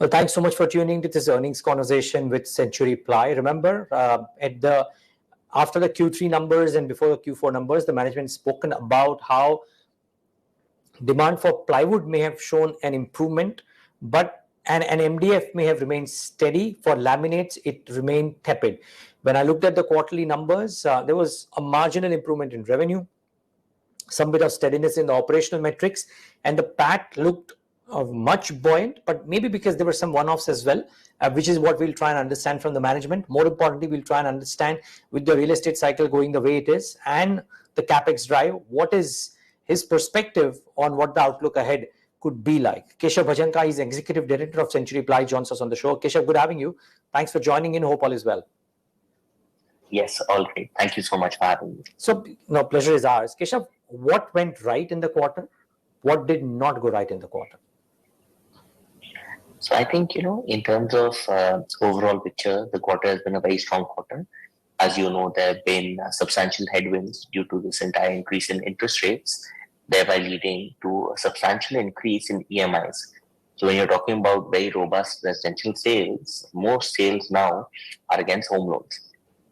Well, thanks so much for tuning to this earnings conversation with CenturyPly. Remember, after the Q3 numbers and before the Q4 numbers, the management spoken about how demand for plywood may have shown an improvement, but and MDF may have remained steady. For laminates, it remained tepid. When I looked at the quarterly numbers, there was a marginal improvement in revenue, some bit of steadiness in the operational metrics, and the PAT looked much buoyant, but maybe because there were some one-offs as well, which is what we'll try and understand from the management. More importantly, we'll try and understand, with the real estate cycle going the way it is and the capex drive, what is his perspective on what the outlook ahead could be like. Keshav Bhajanka is Executive Director of CenturyPly, joins us on the show. Keshav, good having you. Thanks for joining in. Hope all is well. Yes, all great. Thank you so much for having me. So, no, pleasure is ours. Keshav, what went right in the quarter? What did not go right in the quarter? So I think, in terms of overall picture, the quarter has been a very strong quarter. As you know, there have been substantial headwinds due to this entire increase in interest rates, thereby leading to a substantial increase in EMIs. So when you're talking about very robust residential sales, most sales now are against home loans.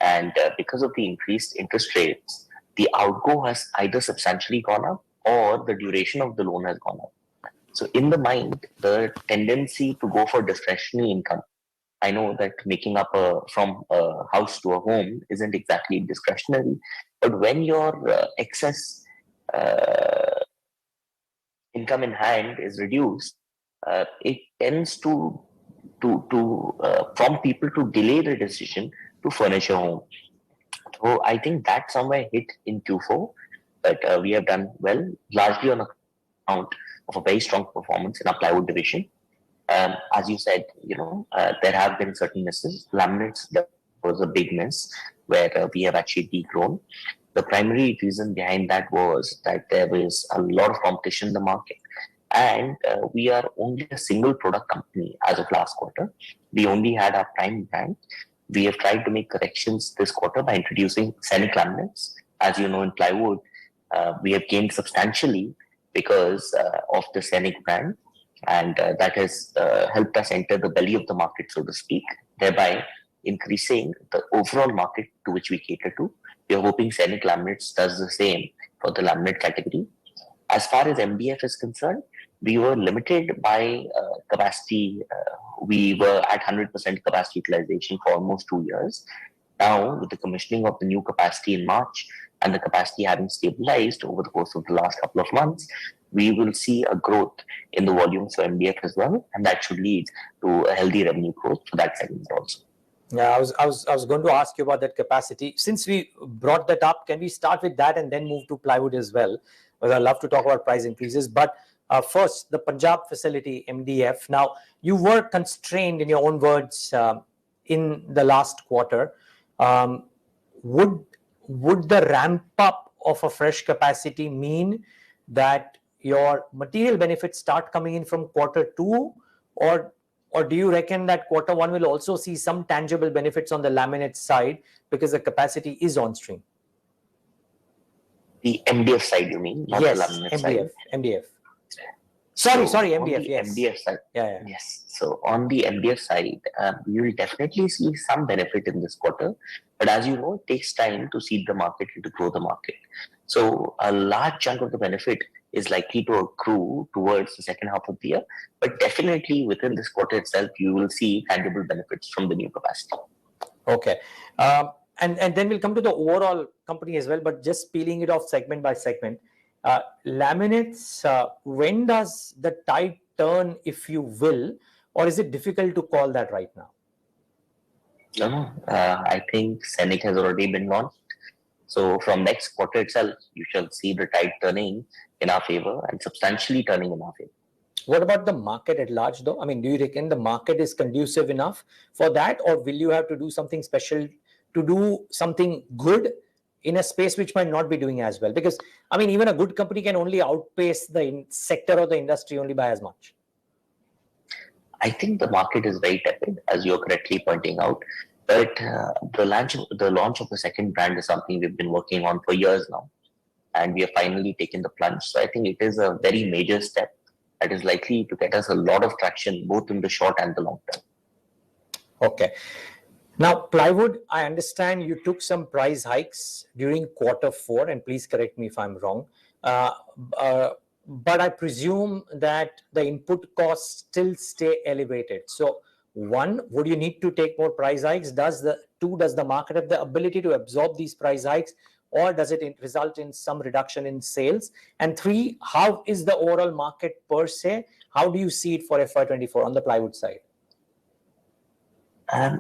And because of the increased interest rates, the outgo has either substantially gone up or the duration of the loan has gone up. So in the mind, the tendency to go for discretionary income, I know that making up from a house to a home isn't exactly discretionary, but when your excess income in hand is reduced, it tends to prompt people to delay the decision to furnish a home. So I think that somewhere hit in Q4, but we have done well, largely on account of a very strong performance in our plywood division. As you said, there have been certain misses. Laminates, there was a big miss where we have actually degrown. The primary reason behind that was that there was a lot of competition in the market. And we are only a single product company as of last quarter. We only had our prime brand. We have tried to make corrections this quarter by introducing scenic laminates. As you know, in plywood, we have gained substantially because of the scenic brand, and that has helped us enter the belly of the market, so to speak, thereby increasing the overall market to which we cater to. We are hoping scenic laminates does the same for the laminate category. As far as MDF is concerned, we were limited by capacity. We were at 100% capacity utilization for almost 2 years. Now, with the commissioning of the new capacity in March and the capacity having stabilized over the course of the last couple of months, we will see a growth in the volumes for MDF as well, and that should lead to a healthy revenue growth for that segment also. Yeah, I was going to ask you about that capacity. Since we brought that up, can we start with that and then move to plywood as well? Well, I'd love to talk about price increases, but first, the Punjab facility, MDF. Now, you were constrained, in your own words, in the last quarter. Would the ramp up of a fresh capacity mean that your material benefits start coming in from Q2, or do you reckon that Q1 will also see some tangible benefits on the laminate side because the capacity is on stream? The MDF side, you mean? Not yes, the laminate MDF, side. MDF. Sorry, MDF, yes. MDF side. Yeah. Yes. So on the MDF side, we will definitely see some benefit in this quarter. But as you know, it takes time to seed the market and to grow the market. So a large chunk of the benefit is likely to accrue towards the second half of the year. But definitely within this quarter itself, you will see tangible benefits from the new capacity. Okay. And then we'll come to the overall company as well, but just peeling it off segment by segment. Laminates, when does the tide turn, if you will, or is it difficult to call that right now? No. I think scenic has already been launched. So from next quarter itself, you shall see the tide turning in our favor and substantially turning in our favor. What about the market at large, though? I mean, do you reckon the market is conducive enough for that, or will you have to do something special to do something good in a space which might not be doing as well? Because, I mean, even a good company can only outpace the sector or the industry only by as much. I think the market is very tepid, as you're correctly pointing out. But the launch of the second brand is something we've been working on for years now. And we have finally taken the plunge. So I think it is a very major step. that is likely to get us a lot of traction both in the short and the long term. Okay. Now, plywood, I understand you took some price hikes during Q4, and please correct me if I'm wrong. Uh, but I presume that the input costs still stay elevated. So, one, would you need to take more price hikes? Does the market have the ability to absorb these price hikes, or does it result in some reduction in sales? And three, how is the overall market per se? How do you see it for FY24 on the plywood side?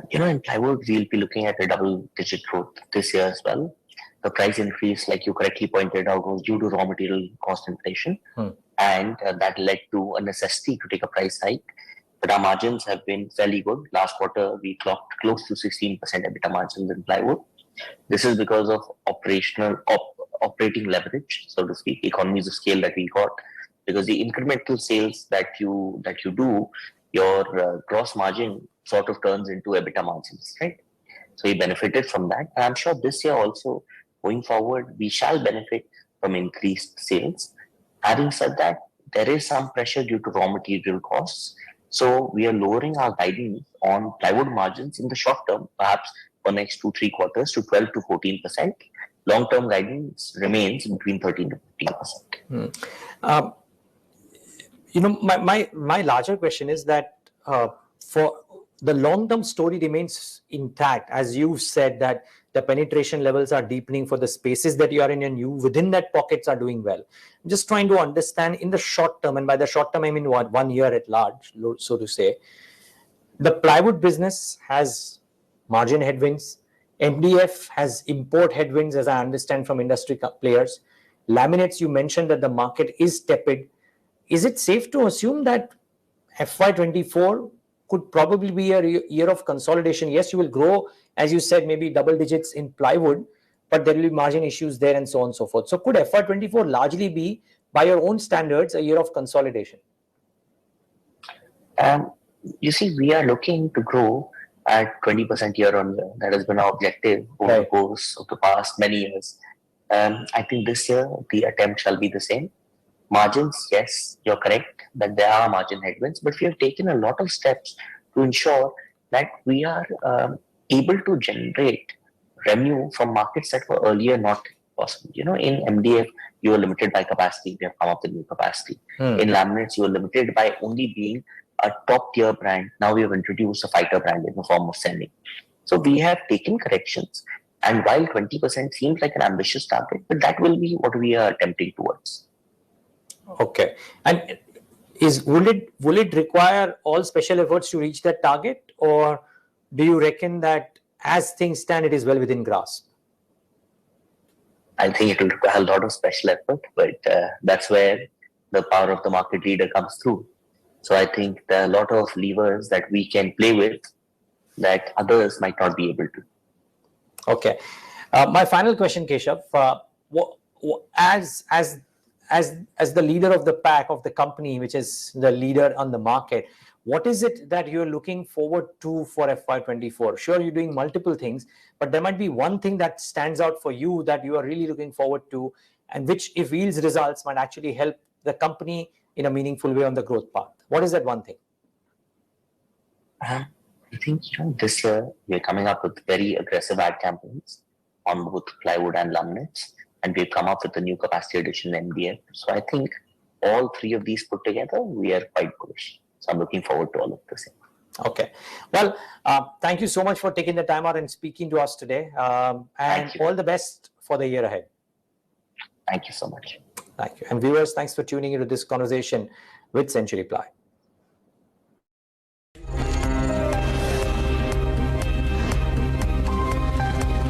In plywood, we'll be looking at a double-digit growth this year as well. The price increase, like you correctly pointed out, was due to raw material cost inflation, and that led to a necessity to take a price hike. But our margins have been fairly good. Last quarter, we clocked close to 16% EBITDA margins in plywood. This is because of operating leverage, so to speak, economies of scale that we got. Because the incremental sales that you do, your gross margin sort of turns into EBITDA margins, right? So we benefited from that. And I'm sure this year also, going forward, we shall benefit from increased sales. Having said that, there is some pressure due to raw material costs. So we are lowering our guidance on plywood margins in the short term, perhaps for next 2-3 quarters, to 12 to 14%. Long-term guidance remains between 13 to 15%. My larger question is that for the long-term story remains intact, as you said, that the penetration levels are deepening for the spaces that you are in, and you within that pockets are doing well. I'm just trying to understand in the short term, and by the short term I mean 1 year at large, so to say. The plywood business has margin headwinds. MDF has import headwinds, as I understand from industry players. Laminates, you mentioned that the market is tepid. Is it safe to assume that FY24 could probably be a year of consolidation? Yes, you will grow, as you said, maybe double digits in plywood, but there will be margin issues there and so on and so forth. So could FY24 largely be, by your own standards, a year of consolidation? You see, we are looking to grow at 20% year on year. That has been our objective over the course of the past many years. I think this year the attempt shall be the same. Margins, yes, you're correct that there are margin headwinds, but we have taken a lot of steps to ensure that we are able to generate revenue from markets that were earlier not possible. In MDF, you were limited by capacity. We have come up with new capacity. In laminates, you were limited by only being a top tier brand. Now we have introduced a fighter brand in the form of sending. So we have taken corrections. And while 20% seems like an ambitious target, but that will be what we are attempting towards. Okay. And will it require all special efforts to reach that target, or do you reckon that as things stand, it is well within grasp? I think it will require a lot of special effort, but that's where the power of the market leader comes through. So I think there are a lot of levers that we can play with that others might not be able to. Okay. My final question, Keshav, as the leader of the pack of the company, which is the leader on the market, what is it that you're looking forward to for FY24? Sure, you're doing multiple things, but there might be one thing that stands out for you that you are really looking forward to, and which, if yields results, might actually help the company in a meaningful way on the growth path. What is that one thing? I think this year we're coming up with very aggressive ad campaigns on both plywood and laminates, and we've come up with a new capacity addition in MDF. So I think all three of these put together, we are quite bullish. So I'm looking forward to all of this. Okay. Well, thank you so much for taking the time out and speaking to us today. And all the best for the year ahead. Thank you so much. Thank you. And viewers, thanks for tuning into this conversation with CenturyPly.